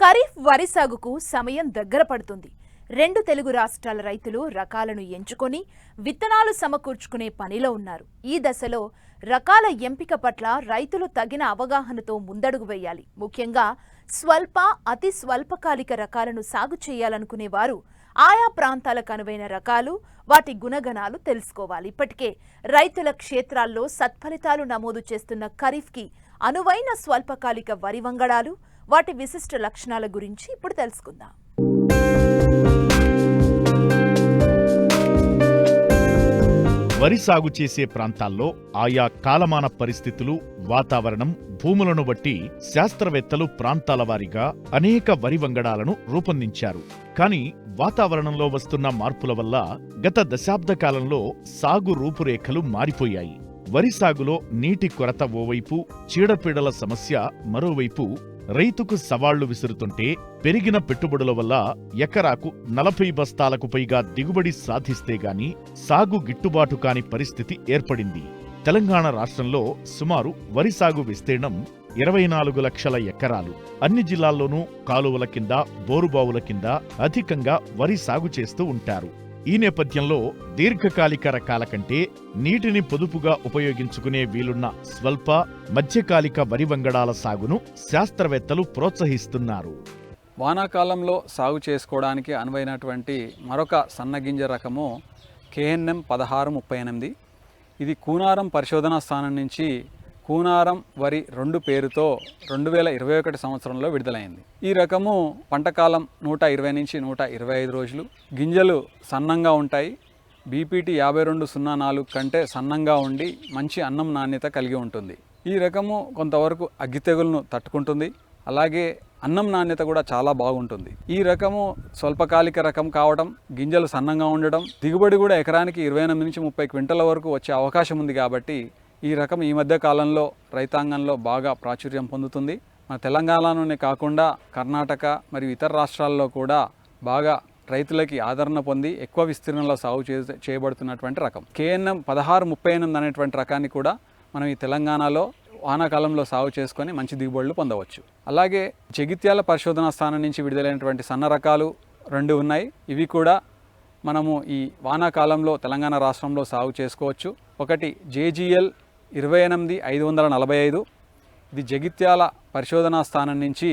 ఖరీఫ్ వరి సాగుకు సమయం దగ్గర పడుతుంది. రెండు తెలుగు రాష్ట్రాల రైతులు రకాలను ఎంచుకొని విత్తనాలు సమకూర్చుకునే పనిలో ఉన్నారు. ఈ దశలో రకాల ఎంపిక పట్ల రైతులు తగిన అవగాహనతో ముందడుగు వేయాలి. ముఖ్యంగా స్వల్ప, అతి స్వల్పకాలిక రకాలను సాగు చేయాలనుకునేవారు ఆయా ప్రాంతాలకు అనువైన రకాలు, వాటి గుణగణాలు తెలుసుకోవాలి. ఇప్పటికే రైతుల క్షేత్రాల్లో సత్ఫలితాలు నమోదు చేస్తున్న ఖరీఫ్కి అనువైన స్వల్పకాలిక వరి వంగడాలు, వాటి విశిష్ట లక్షణాల గురించి ఇప్పుడు తెలుసుకుందాం. వరి సాగు చేసే ప్రాంతాల్లో ఆయా కాలమాన పరిస్థితులు, వాతావరణం, భూములను బట్టి శాస్త్రవేత్తలు ప్రాంతాల వారీగా అనేక వరి వంగడాలను రూపొందించారు. కానీ వాతావరణంలో వస్తున్న మార్పుల వల్ల గత దశాబ్ద కాలంలో సాగు రూపురేఖలు మారిపోయాయి. వరి సాగులో నీటి కొరత ఓవైపు, చీడపీడల సమస్య మరోవైపు రైతుకు సవాళ్లు విసురుతుంటే పెరిగిన పెట్టుబడుల వల్ల ఎకరాకు 40 బస్తాలకు పైగా దిగుబడి సాధిస్తే గాని సాగు గిట్టుబాటు కాని పరిస్థితి ఏర్పడింది. తెలంగాణ రాష్ట్రంలో సుమారు వరి సాగు విస్తీర్ణం 24 లక్షల ఎకరాలు. అన్ని జిల్లాల్లోనూ కాలువల కింద, బోరుబావుల కింద అధికంగా వరి సాగు చేస్తూ ఉంటారు. ఈ నేపథ్యంలో దీర్ఘకాలిక రకాల కంటే నీటిని పొదుపుగా ఉపయోగించుకునే వీలున్న స్వల్ప, మధ్యకాలిక వరి వంగడాల సాగును శాస్త్రవేత్తలు ప్రోత్సహిస్తున్నారు. వానాకాలంలో సాగు చేసుకోవడానికి అనువైనటువంటి మరొక సన్నగింజ రకము KNM 1638. ఇది కూనారం పరిశోధనా స్థానం నుంచి కూనారం వరి 2 పేరుతో 2021 సంవత్సరంలో విడుదలైంది. ఈ రకము పంటకాలం 120 నుంచి 125 రోజులు. గింజలు సన్నంగా ఉంటాయి. బీపీటీ 5204 కంటే సన్నంగా ఉండి మంచి అన్నం నాణ్యత కలిగి ఉంటుంది. ఈ రకము కొంతవరకు అగ్గి తెగులను తట్టుకుంటుంది. అలాగే అన్నం నాణ్యత కూడా చాలా బాగుంటుంది. ఈ రకము స్వల్పకాలిక రకం కావడం, గింజలు సన్నంగా ఉండడం, దిగుబడి కూడా ఎకరానికి 28 నుంచి 30 క్వింటల వరకు వచ్చే అవకాశం ఉంది. కాబట్టి ఈ రకం ఈ మధ్య కాలంలో రైతాంగంలో బాగా ప్రాచుర్యం పొందుతుంది. మన తెలంగాణలోనే కాకుండా కర్ణాటక మరియు ఇతర రాష్ట్రాల్లో కూడా బాగా రైతులకి ఆదరణ పొంది ఎక్కువ విస్తీర్ణంలో సాగు చేయబడుతున్నటువంటి రకం KNM 1638 అనేటువంటి రకాన్ని కూడా మనం ఈ తెలంగాణలో వానాకాలంలో సాగు చేసుకొని మంచి దిగుబడులు పొందవచ్చు. అలాగే జగిత్యాల పరిశోధనా స్థానం నుంచి విడుదలైనటువంటి సన్న రకాలు 2 ఉన్నాయి. ఇవి కూడా మనము ఈ వానాకాలంలో తెలంగాణ రాష్ట్రంలో సాగు చేసుకోవచ్చు. ఒకటి JGL 28545. ఇది జగిత్యాల పరిశోధనా స్థానం నుంచి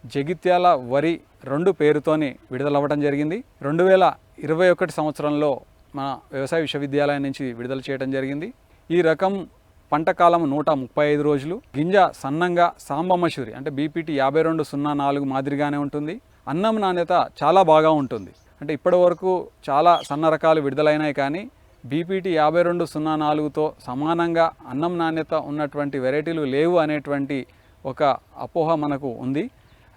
జగిత్యాల వరి 2 పేరుతోని విడుదలవ్వడం జరిగింది. 2021 సంవత్సరంలో మన వ్యవసాయ విశ్వవిద్యాలయం నుంచి విడుదల చేయడం జరిగింది. ఈ రకం పంటకాలం 135 రోజులు. గింజ సన్నంగా సాంబమసూరి అంటే బీపీటీ 5204 మాదిరిగానే ఉంటుంది. అన్నం నాణ్యత చాలా బాగా ఉంటుంది. అంటే ఇప్పటి వరకు చాలా సన్న రకాలు విడుదలైనాయి, కానీ బీపీటీ 5204తో సమానంగా అన్నం నాణ్యత ఉన్నటువంటి వెరైటీలు లేవు అనేటువంటి ఒక అపోహ మనకు ఉంది.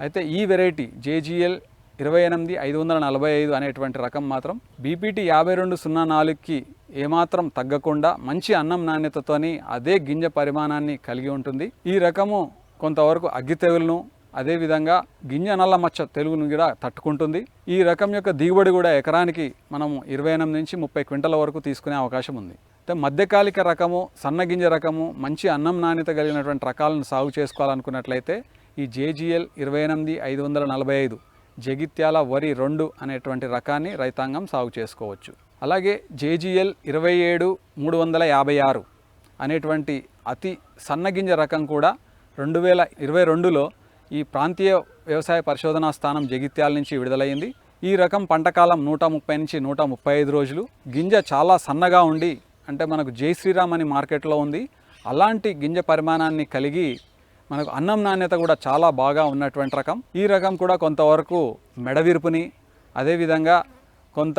అయితే ఈ వెరైటీ JGL 28545 అనేటువంటి రకం మాత్రం బీపీటీ 5204కి ఏమాత్రం తగ్గకుండా మంచి అన్నం నాణ్యతతోని అదే గింజ పరిమాణాన్ని కలిగి ఉంటుంది. ఈ రకము కొంతవరకు అగ్గి తెగులను, అదేవిధంగా గింజ నల్ల మచ్చ తెగులును కూడా తట్టుకుంటుంది. ఈ రకం యొక్క దిగుబడి కూడా ఎకరానికి మనము 28 నుంచి 30 క్వింటల వరకు తీసుకునే అవకాశం ఉంది. అయితే మధ్యకాలిక రకము, సన్నగింజ రకము, మంచి అన్నం నాణ్యత కలిగినటువంటి రకాలను సాగు చేసుకోవాలనుకున్నట్లయితే ఈ JGL 28545 జగిత్యాల వరి 2 అనేటువంటి రకాన్ని రైతాంగం సాగు చేసుకోవచ్చు. అలాగే JGL 27356 అనేటువంటి అతి సన్నగింజ రకం కూడా 2022లో ఈ ప్రాంతీయ వ్యవసాయ పరిశోధనా స్థానం జగిత్యాల నుంచి విడుదలైంది. ఈ రకం పంటకాలం 130 నుంచి 135 రోజులు. గింజ చాలా సన్నగా ఉండి, అంటే మనకు జై శ్రీరామ్ అని మార్కెట్లో ఉంది, అలాంటి గింజ పరిమాణాన్ని కలిగి మనకు అన్నం నాణ్యత కూడా చాలా బాగా ఉన్నటువంటి రకం. ఈ రకం కూడా కొంతవరకు మెడవిరుపుని, అదేవిధంగా కొంత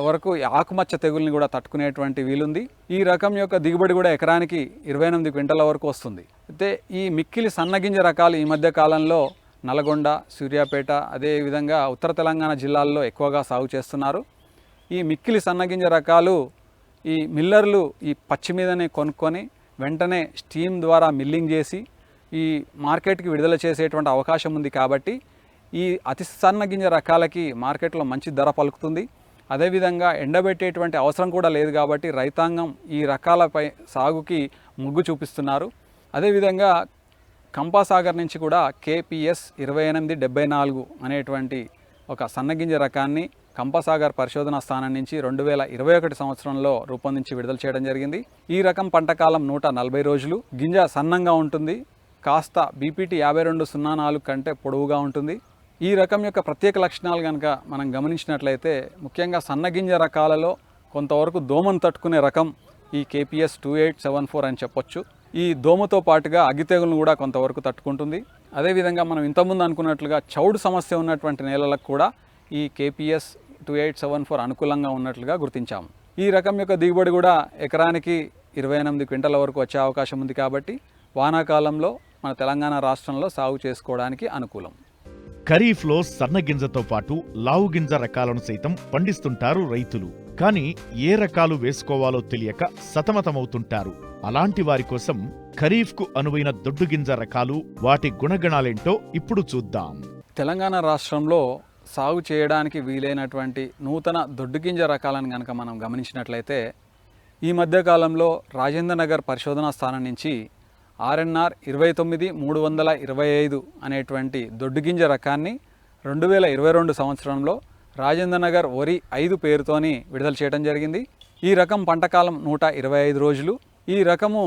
వరకు ఆకుమచ్చ తెగుల్ని కూడా తట్టుకునేటువంటి వీలుంది. ఈ రకం యొక్క దిగుబడి కూడా ఎకరానికి 28 క్వింటల వరకు వస్తుంది. అయితే ఈ మిక్కిలి సన్నగింజ రకాలు ఈ మధ్య కాలంలో నల్గొండ, సూర్యాపేట, అదేవిధంగా ఉత్తర తెలంగాణ జిల్లాల్లో ఎక్కువగా సాగు చేస్తున్నారు. ఈ మిక్కిలి సన్నగింజ రకాలు ఈ మిల్లర్లు ఈ పచ్చి మీదనే కొనుక్కొని వెంటనే స్టీమ్ ద్వారా మిల్లింగ్ చేసి ఈ మార్కెట్కి విడుదల చేసేటువంటి అవకాశం ఉంది. కాబట్టి ఈ అతి సన్నగింజ రకాలకి మార్కెట్లో మంచి ధర పలుకుతుంది. అదేవిధంగా ఎండబెట్టేటువంటి అవసరం కూడా లేదు. కాబట్టి రైతాంగం ఈ రకాలపై సాగుకి మొగ్గు చూపిస్తున్నారు. అదేవిధంగా కంపాసాగర్ నుంచి కూడా KPS 2874 అనేటువంటి ఒక సన్నగింజ రకాన్ని కంపాసాగర్ పరిశోధనా స్థానం నుంచి 2021 సంవత్సరంలో రూపొందించి విడుదల చేయడం జరిగింది. ఈ రకం పంటకాలం 140 రోజులు. గింజ సన్నంగా ఉంటుంది, కాస్త BPT 5204 కంటే పొడవుగా ఉంటుంది. ఈ రకం యొక్క ప్రత్యేక లక్షణాలు కనుక మనం గమనించినట్లయితే ముఖ్యంగా సన్నగింజ రకాలలో కొంతవరకు దోమను తట్టుకునే రకం ఈ KPS 2874 అని చెప్పొచ్చు. ఈ దోమతో పాటుగా అగ్గి తెగులను కూడా కొంతవరకు తట్టుకుంటుంది. అదేవిధంగా మనం ఇంతకుముందు అనుకున్నట్లుగా చౌడు సమస్య ఉన్నటువంటి నేలలకు కూడా ఈ KPS 2874 అనుకూలంగా ఉన్నట్లుగా గుర్తించాము. ఈ రకం యొక్క దిగుబడి కూడా ఎకరానికి 28 క్వింటాల వరకు వచ్చే అవకాశం ఉంది కాబట్టి వానాకాలంలో మన తెలంగాణ రాష్ట్రంలో సాగు చేసుకోవడానికి అనుకూలం. ఖరీఫ్లో సన్నగింజతో పాటు లావుగింజ రకాలను సైతం పండిస్తుంటారు రైతులు. కానీ ఏ రకాలు వేసుకోవాలో తెలియక సతమతమవుతుంటారు. అలాంటి వారి కోసం ఖరీఫ్కు అనువైన దొడ్డుగింజ రకాలు, వాటి గుణగణాలేంటో ఇప్పుడు చూద్దాం. తెలంగాణ రాష్ట్రంలో సాగు చేయడానికి వీలైనటువంటి నూతన దొడ్డుగింజ రకాలను కనుక మనం గమనించినట్లయితే ఈ మధ్యకాలంలో రాజేంద్రనగర్ పరిశోధనా స్థానం నుంచి RNR 29325 అనేటువంటి దొడ్డుగింజ రకాన్ని 2022 సంవత్సరంలో రాజేంద్రనగర్ వరి 5 పేరుతోని విడుదల చేయడం జరిగింది. ఈ రకం పంటకాలం 125 రోజులు. ఈ రకము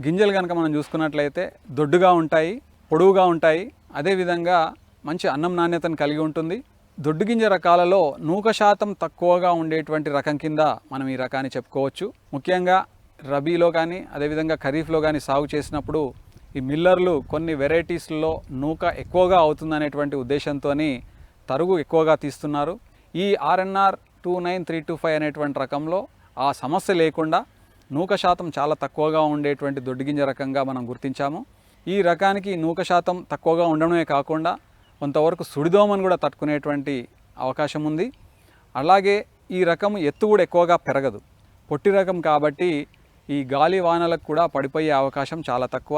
గింజలు కనుక మనం చూసుకున్నట్లయితే దొడ్డుగా ఉంటాయి, పొడవుగా ఉంటాయి, అదేవిధంగా మంచి అన్నం నాణ్యతను కలిగి ఉంటుంది. దొడ్డు గింజ రకాలలో నూక శాతం తక్కువగా ఉండేటువంటి రకం కింద మనం ఈ రకాన్ని చెప్పుకోవచ్చు. ముఖ్యంగా రబీలో కానీ అదేవిధంగా ఖరీఫ్లో కానీ సాగు చేసినప్పుడు ఈ మిల్లర్లు కొన్ని వెరైటీస్లో నూక ఎక్కువగా అవుతుందనేటువంటి ఉద్దేశంతో తరుగు ఎక్కువగా తీస్తున్నారు. ఈ RNR 29325 అనేటువంటి రకంలో ఆ సమస్య లేకుండా నూక శాతం చాలా తక్కువగా ఉండేటువంటి దొడ్డుగింజ రకంగా మనం గుర్తించాము. ఈ రకానికి నూక శాతం తక్కువగా ఉండడమే కాకుండా కొంతవరకు సుడిదోమను కూడా తట్టుకునేటువంటి అవకాశం ఉంది. అలాగే ఈ రకం ఎత్తు కూడా ఎక్కువగా పెరగదు, పొట్టి రకం కాబట్టి ఈ గాలి వానలకు కూడా పడిపోయే అవకాశం చాలా తక్కువ.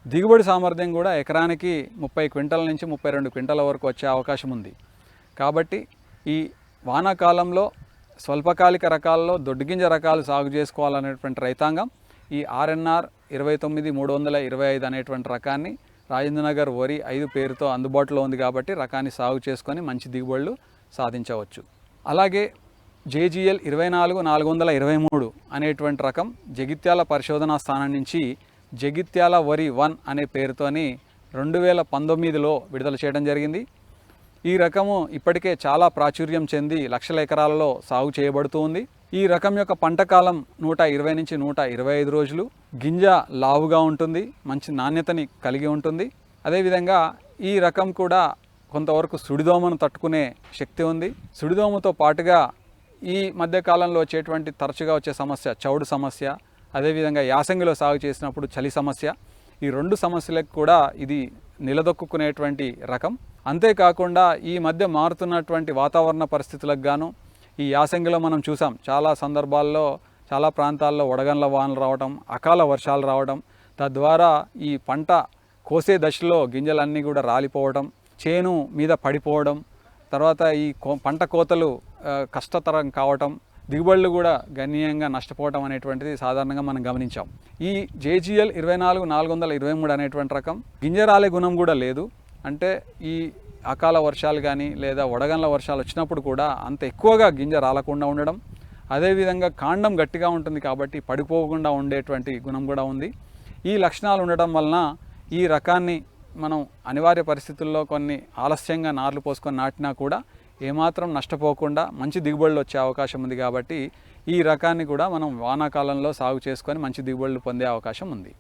దిగుబడి సామర్థ్యం కూడా ఎకరానికి 30 క్వింటాల నుంచి 32 క్వింటాల వరకు వచ్చే అవకాశం ఉంది. కాబట్టి ఈ వానాకాలంలో స్వల్పకాలిక రకాల్లో దొడ్డుగింజ రకాలు సాగు చేసుకోవాలనేటువంటి రైతాంగం ఈ RNR 29325 అనేటువంటి రకాన్ని రాజేంద్రనగర్ వరి 5 పేరుతో అందుబాటులో ఉంది కాబట్టి రకాన్ని సాగు చేసుకొని మంచి దిగుబడులు సాధించవచ్చు. అలాగే JGL 24423 అనేటువంటి రకం జగిత్యాల పరిశోధనా స్థానం నుంచి జగిత్యాల వరి 1 అనే పేరుతోని 2019లో విడుదల చేయడం జరిగింది. ఈ రకము ఇప్పటికే చాలా ప్రాచుర్యం చెంది లక్షల ఎకరాలలో సాగు చేయబడుతూ ఉంది. ఈ రకం యొక్క పంటకాలం 120 నుంచి 125 రోజులు. గింజ లావుగా ఉంటుంది, మంచి నాణ్యతని కలిగి ఉంటుంది. అదేవిధంగా ఈ రకం కూడా కొంతవరకు సుడిదోమను తట్టుకునే శక్తి ఉంది. సుడిదోమతో పాటుగా ఈ మధ్యకాలంలో వచ్చేటువంటి తరచుగా వచ్చే సమస్య చౌడు సమస్య, అదేవిధంగా యాసంగిలో సాగు చేసినప్పుడు చలి సమస్య, ఈ 2 సమస్యలకు కూడా ఇది నిలదొక్కునేటువంటి రకం. అంతేకాకుండా ఈ మధ్య మారుతున్నటువంటి వాతావరణ పరిస్థితులకు గాను ఈ యాసంగిలో మనం చూసాం చాలా సందర్భాల్లో చాలా ప్రాంతాల్లో వడగండ్ల వానలు రావడం, అకాల వర్షాలు రావడం, తద్వారా ఈ పంట కోసే దశలో గింజలన్నీ కూడా రాలిపోవడం, చేను మీద పడిపోవడం, తర్వాత ఈ పంట కోతలు కష్టతరం కావటం, దిగుబడులు కూడా గణనీయంగా నష్టపోవడం అనేటువంటిది సాధారణంగా మనం గమనించాం. ఈ JGL 24423 అనేటువంటి రకం గింజ రాలే గుణం కూడా లేదు. అంటే ఈ అకాల వర్షాలు కానీ లేదా వడగండ్ల వర్షాలు వచ్చినప్పుడు కూడా అంత ఎక్కువగా గింజ రాలకుండా ఉండడం, అదేవిధంగా కాండం గట్టిగా ఉంటుంది కాబట్టి పడిపోకుండా ఉండేటువంటి గుణం కూడా ఉంది. ఈ లక్షణాలు ఉండటం వలన ఈ రకాన్ని మనం అనివార్య పరిస్థితుల్లో కొన్ని ఆలస్యంగా నార్లు పోసుకొని నాటినా కూడా ఏమాత్రం నష్టపోకుండా మంచి దిగుబడులు వచ్చే అవకాశం ఉంది. కాబట్టి ఈ రకాన్ని కూడా మనం వానాకాలంలో సాగు చేసుకొని మంచి దిగుబడులు పొందే అవకాశం ఉంది.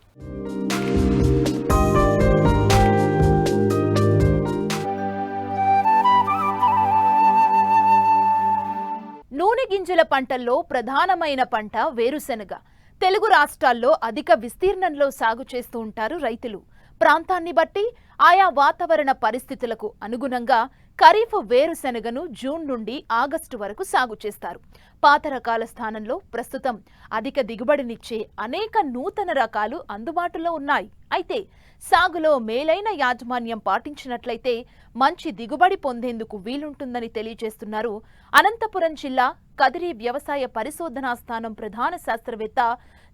నూనె గింజల పంటల్లో ప్రధానమైన పంట వేరుశెనగ. తెలుగు రాష్ట్రాల్లో అధిక విస్తీర్ణంలో సాగు చేస్తూ ఉంటారు రైతులు. ప్రాంతాన్ని బట్టి ఆయా వాతావరణ పరిస్థితులకు అనుగుణంగా ఖరీఫ్ వేరుశెనగను జూన్ నుండి ఆగస్టు వరకు సాగు చేస్తారు. పాత రకాల స్థానంలో ప్రస్తుతం అధిక దిగుబడినిచ్చే అనేక నూతన రకాలు అందుబాటులో ఉన్నాయి. అయితే సాగులో మేలైన యాజమాన్యం పాటించినట్లయితే మంచి దిగుబడి పొందేందుకు వీలుంటుందని తెలియజేస్తున్నారు అనంతపురం జిల్లా కదిరి వ్యవసాయ పరిశోధనా స్థానం ప్రధాన శాస్త్రవేత్త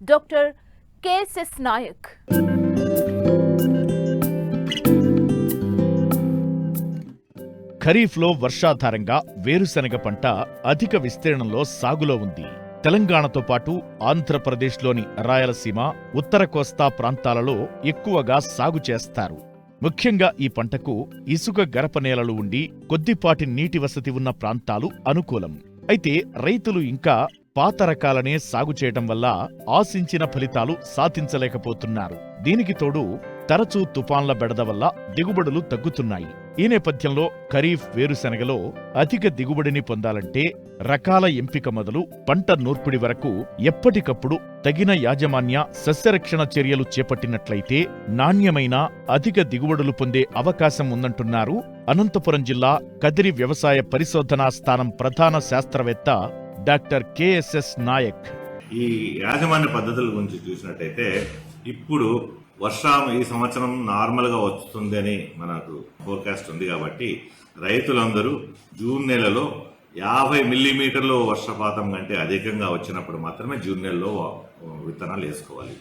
డాక్టర్ KSS నాయక్. ఖరీఫ్లో వర్షాధారంగా వేరుశనగ పంట అధిక విస్తీర్ణంలో సాగులో ఉంది. తెలంగాణతో పాటు ఆంధ్రప్రదేశ్లోని రాయలసీమ, ఉత్తర కోస్తా ప్రాంతాలలో ఎక్కువగా సాగు చేస్తారు. ముఖ్యంగా ఈ పంటకు ఇసుక గరప నేలలు ఉండి కొద్దిపాటి నీటి వసతి ఉన్న ప్రాంతాలు అనుకూలం. అయితే రైతులు ఇంకా పాత రకాలనే సాగు చేయడం వల్ల ఆశించిన ఫలితాలు సాధించలేకపోతున్నారు. దీనికి తోడు తరచూ తుఫాన్ల బెడద వల్ల దిగుబడులు తగ్గుతున్నాయి. ఈ నేపథ్యంలో ఖరీఫ్ వేరుశెనగలో అధిక దిగుబడిని పొందాలంటే రకాల ఎంపిక మొదలు పంట నూర్పిడి వరకు ఎప్పటికప్పుడు తగిన యాజమాన్య సస్యరక్షణ చర్యలు చేపట్టినట్లయితే నాణ్యమైన అధిక దిగుబడులు పొందే అవకాశం ఉందంటున్నారు అనంతపురం జిల్లా కదిరి వ్యవసాయ పరిశోధనా స్థానం ప్రధాన శాస్త్రవేత్త డాక్టర్ కెఎస్ఎస్ నాయక్. ఈ యాజమాన్య పద్ధతుల గురించి చూసినట్టయితే ఇప్పుడు వర్షం ఈ సంవత్సరం నార్మల్గా వస్తుంది అని మనకు ఫోర్కాస్ట్ ఉంది కాబట్టి రైతులందరూ జూన్ నెలలో 50 మిల్లీమీటర్లు వర్షపాతం కంటే అధికంగా వచ్చినప్పుడు మాత్రమే జూన్ నెలలో విత్తనాలు వేసుకోవాలి.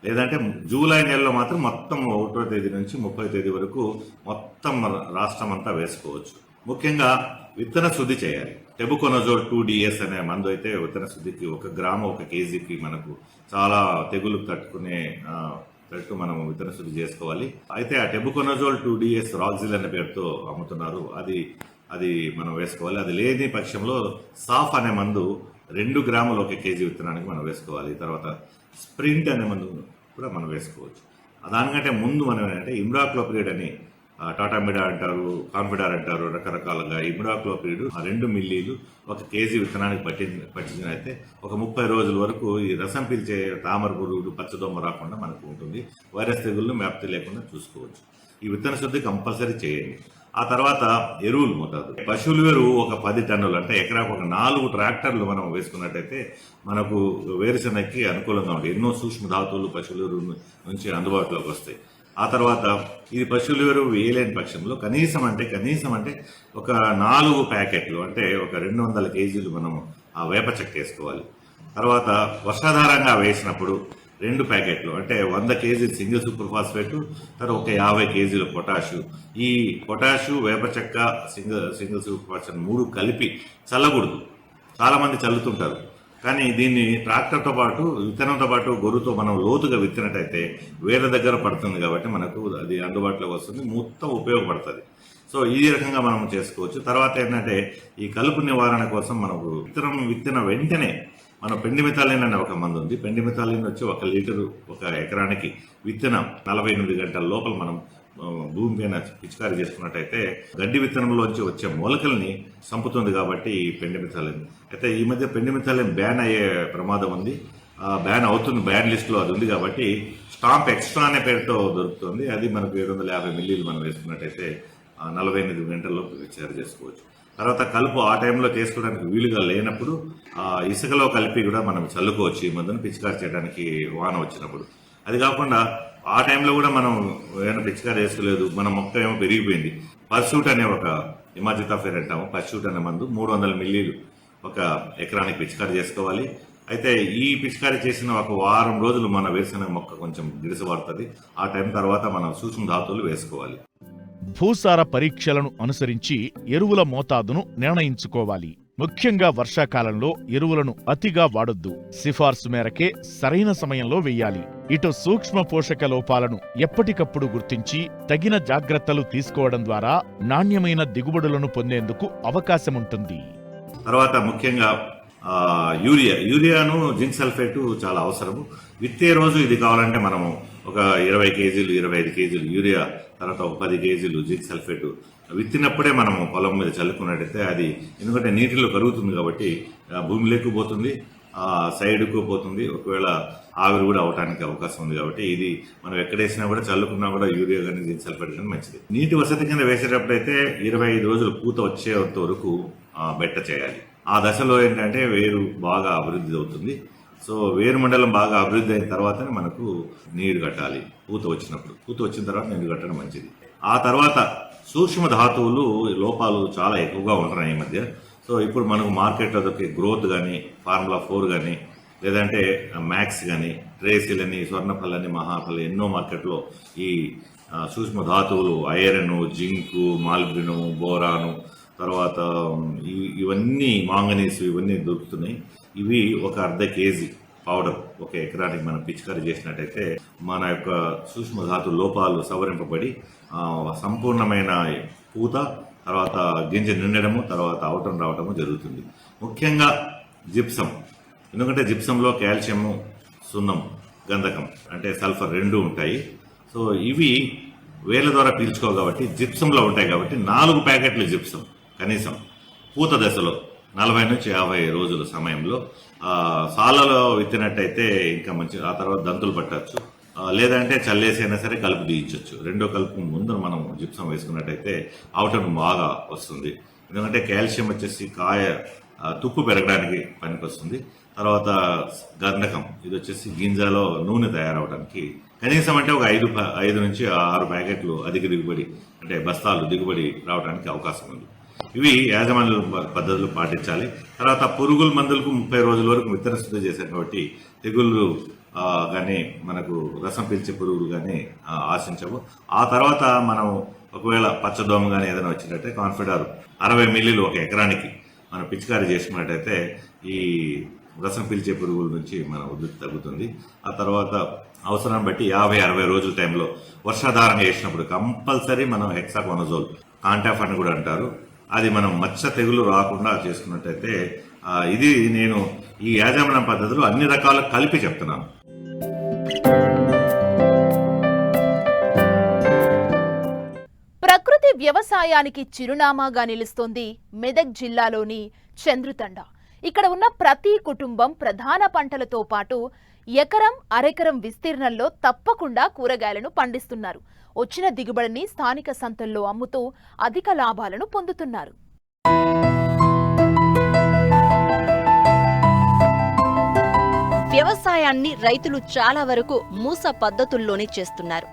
లేదంటే జూలై నెలలో మాత్రం మొత్తం 1వ తేదీ నుంచి 30వ తేదీ వరకు మొత్తం రాష్ట్రం అంతా వేసుకోవచ్చు. ముఖ్యంగా విత్తన శుద్ధి చేయాలి. టెబుకొనజోల్ 2DS అనే మందు అయితే విత్తన శుద్ధికి 1 గ్రాము 1 కేజీకి మనకు చాలా తెగులు తట్టు మనం విత్తన శుద్ధి చేసుకోవాలి. అయితే ఆ టెబుకొనజోల్ 2DS రాక్సిల్ అనే పేరుతో అమ్ముతున్నారు. అది మనం వేసుకోవాలి. అది లేని పక్షంలో సాఫ్ అనే మందు 2 గ్రాములు 1 కేజీ విత్తనానికి మనం వేసుకోవాలి. తర్వాత స్ప్రింట్ అనే మందు కూడా మనం వేసుకోవచ్చు. దానికంటే ముందు మనం ఏంటంటే ఇమ్డాక్లోపిరిడ్ అని టాటామిడా అంటారు, కాన్ఫిడార్ అంటారు, రకరకాలుగా ఇమ్డాక్లోపిరిడ్ 2 మిల్లీలు 1 కేజీ విత్తనానికి పట్టించినైతే ఒక 30 రోజుల వరకు ఈ రసం పీల్చే తామర పురుగులు, పచ్చదొమ్మ రాకుండా మనకు ఉంటుంది. వైరస్ తెగుళ్ళు వ్యాప్తి లేకుండా చూసుకోవచ్చు. ఈ విత్తన శుద్ధి కంపల్సరీ చేయండి. ఆ తర్వాత ఎరువులు మోతాదు. పశువుల ఎరువు ఒక 10 టన్నులు అంటే ఎకరాకు ఒక 4 ట్రాక్టర్లు మనం వేసుకున్నట్టయితే మనకు వేరుశెనగకి అనుకూలంగా ఉంటాయి. ఎన్నో సూక్ష్మ ధాతువులు పశువుల ఎరువు నుంచి అందుబాటులోకి వస్తాయి. ఆ తర్వాత ఇది పశువుల ఎరువు వేయలేని పక్షంలో కనీసం అంటే ఒక 4 ప్యాకెట్లు అంటే ఒక 200 కేజీలు మనం ఆ వేప చెక్క వేసుకోవాలి. తర్వాత వర్షాధారంగా వేసినప్పుడు 2 ప్యాకెట్లు అంటే 100 కేజీలు సింగిల్ సూపర్ ఫాస్ఫేట్, తర్వాత ఒక 50 కేజీలు పొటాషు. ఈ పొటాషు, వేప చెక్క, సింగిల్ సూపర్ ఫాస్ఫేట్ 3 కలిపి చల్లకూడదు. చాలా మంది చల్లుతుంటారు. కానీ దీన్ని ట్రాక్టర్తో పాటు విత్తనంతో పాటు గొర్రుతో మనం లోతుగా విత్తినట్టయితే వేల దగ్గర పడుతుంది కాబట్టి మనకు అది అందుబాటులోకి వస్తుంది, మొత్తం ఉపయోగపడుతుంది. సో ఈ రకంగా మనం చేసుకోవచ్చు. తర్వాత ఏంటంటే ఈ కలుపు నివారణ కోసం మనకు విత్తన వెంటనే మనం పెండిమిథాలిన్ అనే ఒక మందు ఉంది. పెండిమిథాలిన్ వచ్చి 1 లీటరు 1 ఎకరానికి విత్తనం 48 గంటల లోపల మనం భూమి పైన పిచికారీ చేసుకున్నట్టయితే గడ్డి విత్తనంలోంచి వచ్చే మొలకల్ని చంపుతుంది కాబట్టి ఈ పెండిమిథాలిన్. అయితే ఈ మధ్య పెండిమిథాలిన్ బ్యాన్ అయ్యే ప్రమాదం ఉంది. బ్యాన్ అవుతుంది, బ్యాన్ లిస్టులో అది ఉంది కాబట్టి స్టాంప్ ఎక్స్ట్రా అనే పేరుతో దొరుకుతుంది. అది మనకు 750 మిల్లీలు మనం వేసుకున్నట్టయితే 48 గంటల్లో పిచికారీ చేసుకోవచ్చు. తర్వాత కలుపు ఆ టైంలో చేసుకోవడానికి వీలుగా లేనప్పుడు ఇసుకలో కలిపి కూడా మనం చల్లుకోవచ్చు ఈ మందును పిచికారీ చేయడానికి వాన వచ్చినప్పుడు. అది కాకుండా ఆ టైంలో కూడా మనం ఏమైనా పిచికారీ వేసుకోలేదు, మన మొక్క ఏమో పెరిగిపోయింది, పర్సూట్ అనే ఒక ఇమాజితాఫేర్ అంటాము, పర్సూట్ అనే మందు 300 మిల్లీలు 1 ఎకరానికి పిచికారీ చేసుకోవాలి. అయితే ఈ పిచికారీ చేసిన 1 వారం రోజులు మన వేసిన మొక్క కొంచెం గిడిసపడుతుంది. ఆ టైం తర్వాత మనం సూక్ష్మ ధాతువులు వేసుకోవాలి. భూసార పరీక్షలను అనుసరించి ఎరువుల మోతాదును నిర్ణయించుకోవాలి. ముఖ్యంగా వర్షాకాలంలో ఎరువులను అతిగా వాడొద్దు. సిఫార్సు మేరకే సరైన సమయంలో వెయ్యాలి. ఇటు సూక్ష్మ పోషక లోపాలను ఎప్పటికప్పుడు గుర్తించి తగిన జాగ్రత్తలు తీసుకోవడం ద్వారా నాణ్యమైన దిగుబడులను పొందేందుకు అవకాశముంటుంది. తర్వాత ముఖ్యంగా యూరియాను జింక్ సల్ఫేట్ చాలా అవసరము. విత్తే రోజు ఇది కావాలంటే మనము ఒక 20 కేజీలు 25 కేజీలు యూరియా, తర్వాత ఒక 10 కేజీలు జింక్ సల్ఫేట్ విత్తినప్పుడే మనము పొలం మీద చల్లుకున్నట్టయితే అది ఎందుకంటే నీటిలో కరుగుతుంది కాబట్టి భూమిలోకి పోతుంది, సైడ్కు పోతుంది, ఒకవేళ ఆవిరి కూడా అవడానికి అవకాశం ఉంది. కాబట్టి ఇది మనం ఎక్కడేసినా కూడా చల్లుకున్నా కూడా యూరియా కానీ జింక్ సల్ఫేట్ కానీ మంచిది. నీటి వసతి కింద వేసేటప్పుడైతే 25 రోజులు పూత వచ్చేంత వరకు బెట్ట చేయాలి. ఆ దశలో ఏంటంటే వేరు బాగా అభివృద్ధి అవుతుంది. సో వేరు మండలం బాగా అభివృద్ధి అయిన తర్వాతనే మనకు నీరు కట్టాలి. పూత వచ్చిన తర్వాత నీరు కట్టడం మంచిది. ఆ తర్వాత సూక్ష్మ ధాతువులు లోపాలు చాలా ఎక్కువగా ఉంటున్నాయి ఈ మధ్య. సో ఇప్పుడు మనకు మార్కెట్లో దొరికే గ్రోత్ కానీ, ఫార్ములా 4 కానీ, లేదంటే మ్యాక్స్ కానీ, ట్రేసిల్ అని, స్వర్ణఫల్ అని, మహాఫల్ ఎన్నో మార్కెట్లో ఈ సూక్ష్మ ధాతువులు ఐరన్, జింకు, మాల్బిను, బోరాను, తర్వాత ఇవన్నీ మాంగనీస్ ఇవన్నీ దొరుకుతున్నాయి. ఇవి ఒక 1/2 కేజీ పౌడర్ ఒక ఎకరానికి మనం పిచికారీ చేసినట్టయితే మన యొక్క సూక్ష్మధాతు లోపాలు సవరింపబడి సంపూర్ణమైన పూత, తర్వాత గింజ నిండడము, తర్వాత అవటం రావటము జరుగుతుంది. ముఖ్యంగా జిప్సం, ఎందుకంటే జిప్సంలో కాల్షియము, సున్నం, గంధకం అంటే సల్ఫర్ 2 ఉంటాయి. సో ఇవి వేల ద్వారా పీల్చుకోవు కాబట్టి జిప్సంలో ఉంటాయి కాబట్టి 4 ప్యాకెట్లు జిప్సం కనీసం పూత దశలో 40 నుంచి 50 రోజుల సమయంలో సాలలో విత్తినట్టయితే ఇంకా మంచి. ఆ తర్వాత దంతులు పట్టచ్చు, లేదంటే చల్లేసైనా సరే కలుపు తీయించవచ్చు. 2వ కలుపు ముందు మనం జిప్సం వేసుకున్నట్టయితే అవుటను బాగా వస్తుంది. ఎందుకంటే కాల్షియం వచ్చేసి కాయ తుప్పు పెరగడానికి పనికొస్తుంది. తర్వాత గంధకం, ఇది వచ్చేసి గింజలో నూనె తయారవడానికి కనీసం అంటే ఒక 5 నుంచి 6 ప్యాకెట్లు అధిక దిగుబడి అంటే బస్తాలు దిగుబడి రావడానికి అవకాశం ఉంది. ఇవి యాజమాన్య పద్ధతులు పాటించాలి. తర్వాత పురుగుల మందులకు 30 రోజుల వరకు విత్తన శుద్ధి చేశారు కాబట్టి తెగుళ్ళు కానీ మనకు రసం పీల్చే పురుగులు కానీ ఆశించవు. ఆ తర్వాత మనం ఒకవేళ పచ్చదోమ కానీ ఏదైనా వచ్చినట్టే కాన్ఫిడార్ 60 మిల్లీలు ఒక ఎకరానికి మనం పిచికారీ చేసుకున్నట్టయితే ఈ రసం పీల్చే పురుగుల నుంచి మన ఉధృతి తగ్గుతుంది. ఆ తర్వాత అవసరాన్ని బట్టి 50-60 రోజుల టైంలో వర్షాధారంగా వేసినప్పుడు కంపల్సరీ మనం హెక్సాకోనజోల్, కాంటాఫ్ అని కూడా అంటారు, అది మనం మచ్చ తెగులు రాకుండా చేసుకున్నట్టయితే ఇది నేను ఈ యాజమాన్య పద్ధతులు అన్ని రకాల కలిపి చెప్తున్నాను. ప్రకృతి వ్యవసాయానికి చిరునామాగా నిలుస్తోంది మెదక్ జిల్లాలోని చంద్రుతండ. ఇక్కడ ఉన్న ప్రతి కుటుంబం ప్రధాన పంటలతో పాటు ఎకరం, అరెకరం విస్తీర్ణంలో తప్పకుండా కూరగాయలను పండిస్తున్నారు. వచ్చిన దిగుబడిని స్థానిక సంతల్లో అమ్ముతూ అధిక లాభాలను పొందుతున్నారు. వ్యవసాయాన్ని రైతులు చాలా వరకు మూస పద్ధతుల్లోనే చేస్తున్నారు.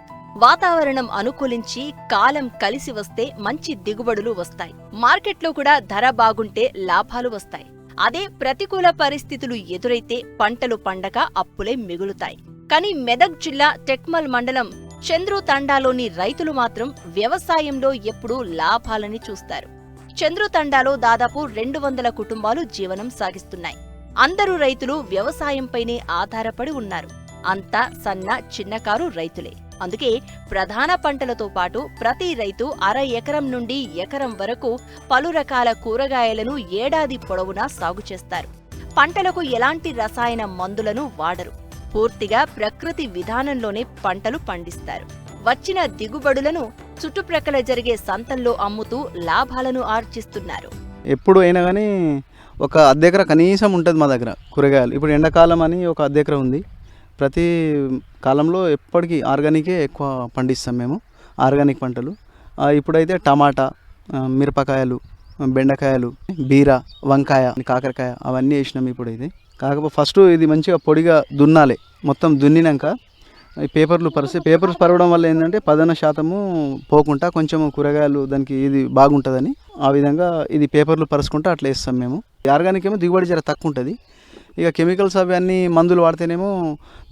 వాతావరణం అనుకూలించి కాలం కలిసి వస్తే మంచి దిగుబడులు వస్తాయి. మార్కెట్లో కూడా ధర బాగుంటే లాభాలు వస్తాయి. అదే ప్రతికూల పరిస్థితులు ఎదురైతే పంటలు పండక అప్పులే మిగులుతాయి. కానీ మెదక్ జిల్లా టెక్మల్ మండలం చంద్రుతండాలోని రైతులు మాత్రం వ్యవసాయంలో ఎప్పుడూ లాభాలని చూస్తారు. చంద్రుతండాలో దాదాపు 200 కుటుంబాలు జీవనం సాగిస్తున్నాయి. అందరూ రైతులు వ్యవసాయంపైనే ఆధారపడి ఉన్నారు. అంతా సన్న, చిన్నకారు రైతులే. అందుకే ప్రధాన పంటలతో పాటు ప్రతి రైతు అర ఎకరం నుండి ఎకరం వరకు పలు రకాల కూరగాయలను ఏడాది పొడవునా సాగు చేస్తారు. పంటలకు ఎలాంటి రసాయన మందులను వాడరు. పూర్తిగా ప్రకృతి విధానంలోనే పంటలు పండిస్తారు. వచ్చిన దిగుబడులను చుట్టుప్రక్కల జరిగే సంతల్లో అమ్ముతూ లాభాలను ఆర్జిస్తున్నారు. ఎప్పుడు అయినా కానీ ఒక అద్దెకర కనీసం ఉంటుంది మా దగ్గర కూరగాయలు. ఇప్పుడు ఎండాకాలం అని ఒక అద్దెకర ఉంది. ప్రతి కాలంలో ఎప్పటికీ ఆర్గానికే ఎక్కువ పండిస్తాం మేము, ఆర్గానిక్ పంటలు. ఇప్పుడైతే టమాటా, మిరపకాయలు, బెండకాయలు, బీర, వంకాయ, కాకరకాయ అవన్నీ వేసినాం ఇప్పుడైతే. కాకపోతే ఫస్ట్ ఇది మంచిగా పొడిగా దున్నాలి. మొత్తం దున్నినాక ఈ పేపర్లు పేపర్స్ పరవడం వల్ల ఏంటంటే 10% పోకుండా కొంచెం కూరగాయలు దానికి ఇది బాగుంటుందని ఆ విధంగా ఇది పేపర్లు పరుచుకుంటూ అట్లా వేస్తాం మేము. ఆర్గానిక్ ఏమో దిగుబడి జర తక్కువ ఉంటుంది. ఇక కెమికల్స్ అవి అన్నీ మందులు వాడితేనేమో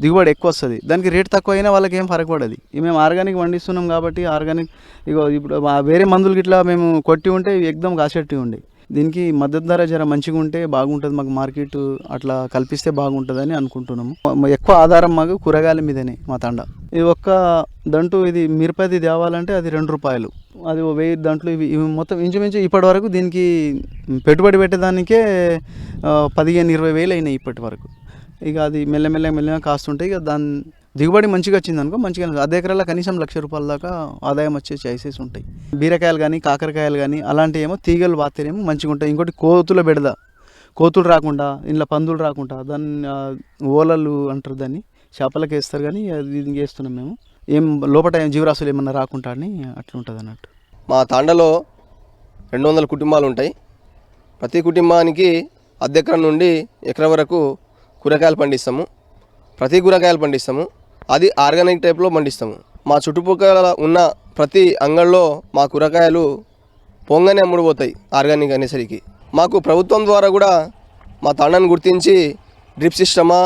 దిగుబడి ఎక్కువ వస్తుంది. దానికి రేట్ తక్కువ అయినా వాళ్ళకి ఏం ఫరక పడదు. మేము ఆర్గానిక్ పండిస్తున్నాం కాబట్టి ఆర్గానిక్ ఇప్పుడు వేరే మందులకి ఇట్లా మేము కొట్టి ఉంటే ఎక్దం కాసేట్టు ఉండే. దీనికి మద్దతు ధర జర మంచిగా ఉంటే బాగుంటుంది, మాకు మార్కెట్ అట్లా కల్పిస్తే బాగుంటుందని అనుకుంటున్నాము. ఎక్కువ ఆధారం మాకు కూరగాయల మీదనే మా తండ. ఇది ఒక్క దంటు ఇది మిరపది తేవాలంటే అది 2 రూపాయలు, అది 1000 దంట్లు. ఇవి మొత్తం ఇంచుమించు ఇప్పటి వరకు దీనికి పెట్టుబడి పెట్టేదానికే 15-20 వేలు అయినాయి ఇప్పటి వరకు. ఇక అది మెల్లమెల్లగా కాస్తుంటాయి. ఇక దాని దిగుబడి మంచిగా వచ్చింది అనుకో, మంచిగా అదే ఎకరాల కనీసం 1,00,000 రూపాయల దాకా ఆదాయం వచ్చే ఛాయిసెస్ ఉంటాయి. బీరకాయలు కానీ కాకరకాయలు కానీ అలాంటివి ఏమో తీగలు బాతేనేమో మంచిగా ఉంటాయి. ఇంకోటి కోతుల బెడద, కోతులు రాకుండా, ఇంట్లో పందులు రాకుండా దాన్ని ఓలలు అంటారు, దాన్ని చేపలకి వేస్తారు. కానీ అది వేస్తున్నాం మేము. ఏం లోపల జీవరాశులు ఏమన్నా రాకుండా అని అట్లా ఉంటుంది అన్నట్టు. మా తాండలో 200 కుటుంబాలు ఉంటాయి. ప్రతి కుటుంబానికి అద్దెకరం నుండి ఎకరం వరకు కూరగాయలు పండిస్తాము. ప్రతి కూరగాయలు పండిస్తాము, అది ఆర్గానిక్ టైప్లో పండిస్తాము. మా చుట్టుపక్కల ఉన్న ప్రతి అంగళ్ళలో మా కూరగాయలు పొంగనే అమ్ముడుపోతాయి ఆర్గానిక్ అనేసరికి. మాకు ప్రభుత్వం ద్వారా కూడా మా తండను గుర్తించి డ్రిప్ సిస్టమా,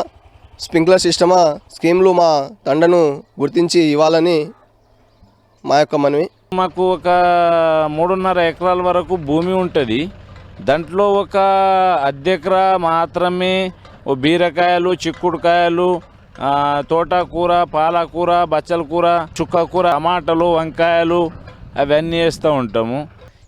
స్ప్రింక్లర్ సిస్టమా స్కీమ్లు మా తండను గుర్తించి ఇవ్వాలని మా యొక్క మనవి. మాకు ఒక 3.5 ఎకరాల వరకు భూమి ఉంటుంది. దాంట్లో ఒక అద్దెకరా మాత్రమే బీరకాయలు, చిక్కుడుకాయలు, తోటకూర, పాలకూర, బచ్చల కూర, చుక్కకూర, టమాటాలు, వంకాయలు అవన్నీ వేస్తూ ఉంటాము.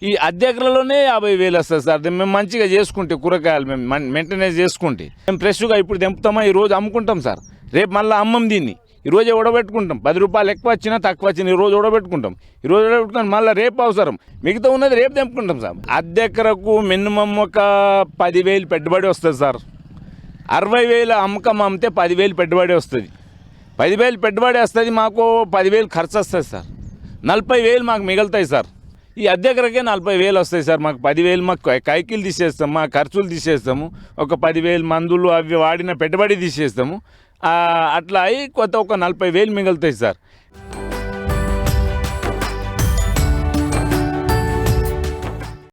ఈ అద్దెకరలోనే 50,000 వస్తుంది సార్. మేము మంచిగా చేసుకుంటే కూరగాయలు మేము మెయింటెనెన్స్ చేసుకుంటే మేము ఫ్రెష్గా ఇప్పుడు తెంపుతామా, ఈరోజు అమ్ముకుంటాం సార్. రేపు మళ్ళీ అమ్మం దీన్ని. ఈరోజే ఉడబెట్టుకుంటాం. 10 రూపాయలు ఎక్కువ వచ్చినా తక్కువ వచ్చినా ఈరోజు ఉడబెట్టుకుంటాం. ఈరోజు ఉడబెట్టుకుంటాం, మళ్ళీ రేపు అవసరం, మిగతా ఉన్నది రేపు తెంపుకుంటాం సార్. అద్దెకరకు మినిమం ఒక 10,000 పెట్టుబడి వస్తుంది సార్. 60,000 అమ్మకం అమ్మితే 10,000 పెట్టుబడి వస్తుంది. 10,000 పెట్టుబడి వస్తుంది, మాకు 10,000 ఖర్చు వస్తుంది సార్. 40,000 మాకు మిగులుతాయి సార్. ఈ అద్దెకరకే 40,000 వస్తాయి సార్. మాకు 10,000 మాకు కైకిలు తీసేస్తాము, మా ఖర్చులు తీసేస్తాము. ఒక 10,000 మందులు అవి వాడిన పెట్టుబడి తీసేస్తాము. అట్లా అయి కొత్త ఒక 40,000 మిగులుతాయి సార్.